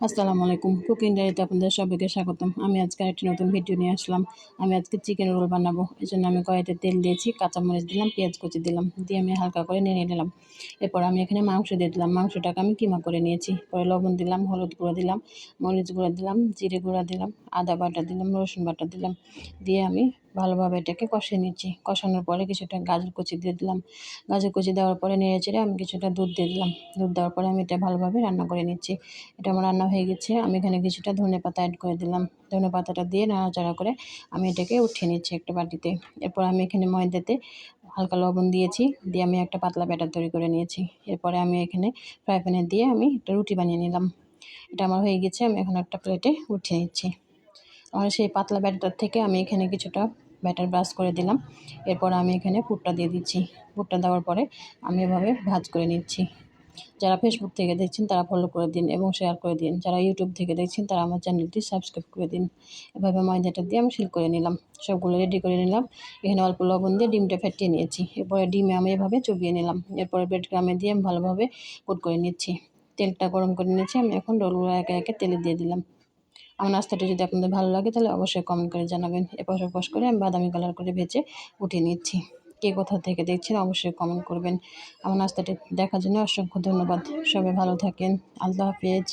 আসসালামু আলাইকুম। কুকিং ডায়েরিতে আপনাদের সবাইকে স্বাগতম। আমি আজকে আরেকটি নতুন ভিডিও নিয়ে আসলাম। আমি আজকে চিকেন রোল বানাবো। এজন্য আমি কড়াইতে তেল দিয়েছি, কাঁচামরিচ দিলাম, পেঁয়াজ কুচি দিলাম। দিয়ে আমি হালকা করে নেড়ে নিলাম। এরপর আমি এখানে মাংস দিয়ে দিলাম। মাংসটাকে আমি কিমা করে নিয়েছি। পরে লবণ দিলাম, হলুদ গুঁড়ো দিলাম, মরিচ গুঁড়ো দিলাম, জিরে গুঁড়া দিলাম, আদা বাটা দিলাম, রসুন বাটা দিলাম। দিয়ে আমি ভালোভাবে এটাকে কষিয়ে নিচ্ছি। কষানোর পরে কিছুটা গাজর কুচি দিয়ে দিলাম। গাজর কুচি দেওয়ার পরে নেড়েচেড়ে আমি কিছুটা দুধ দিয়ে দিলাম। দুধ দেওয়ার পরে আমি এটা ভালোভাবে রান্না করে নিচ্ছি। এটা আমার রান্না হয়ে গেছে। আমি এখানে কিছুটা ধনেপাতা অ্যাড করে দিলাম। ধনেপাতাটা দিয়ে নাড়াচাড়া করে আমি এটাকে উঠিয়ে নিচ্ছি একটা বাটিতে। এরপর আমি এখানে ময়দাতে হালকা লবণ দিয়েছি। দিয়ে আমি একটা পাতলা ব্যাটার তৈরি করে নিয়েছি। এরপরে আমি এখানে ফ্রাই প্যানে দিয়ে আমি একটা রুটি বানিয়ে নিলাম। এটা আমার হয়ে গেছে। আমি এখন একটা প্লেটে উঠিয়ে নিচ্ছি। আর সেই পাতলা ব্যাটার থেকে আমি এখানে কিছুটা ব্যাটার ব্রাশ করে দিলাম। এরপর আমি এখানে পুরটা দিয়ে দিচ্ছি। পুরটা দেওয়ার পরে আমি এভাবে ভাঁজ করে নিচ্ছি। যারা ফেসবুক থেকে দেখছেন তারা ফলো করে দিন এবং শেয়ার করে দিন। যারা ইউটিউব থেকে দেখছেন তারা আমার চ্যানেলটি সাবস্ক্রাইব করে দিন। এভাবে ময়দাটা দিয়ে আমি শিল করে নিলাম। সবগুলো রেডি করে নিলাম। এখানে অল্প লবণ দিয়ে ডিমটা ফেটিয়ে নিয়েছি। এরপরে ডিমে আমি এভাবে চুবিয়ে নিলাম। এরপরে ব্রেড ক্রামে দিয়ে আমি ভালোভাবে কোট করে নিচ্ছি। তেলটা গরম করে নিয়েছি। আমি এখন রোলগুলো একে একে তেলে দিয়ে দিলাম। আমার নাস্তাটা যদি আপনাদের ভালো লাগে তাহলে অবশ্যই কমেন্ট করে জানাবেন। এপাশ ওপাশ করে আমি বাদামি কালার করে ভেজে উঠিয়ে নিচ্ছি। কে কোথা থেকে দেখছেন অবশ্যই কমেন্ট করবেন। আমার নাস্তাটি দেখার জন্য অসংখ্য ধন্যবাদ। সবাই ভালো থাকেন। আল্লাহ হাফেজ।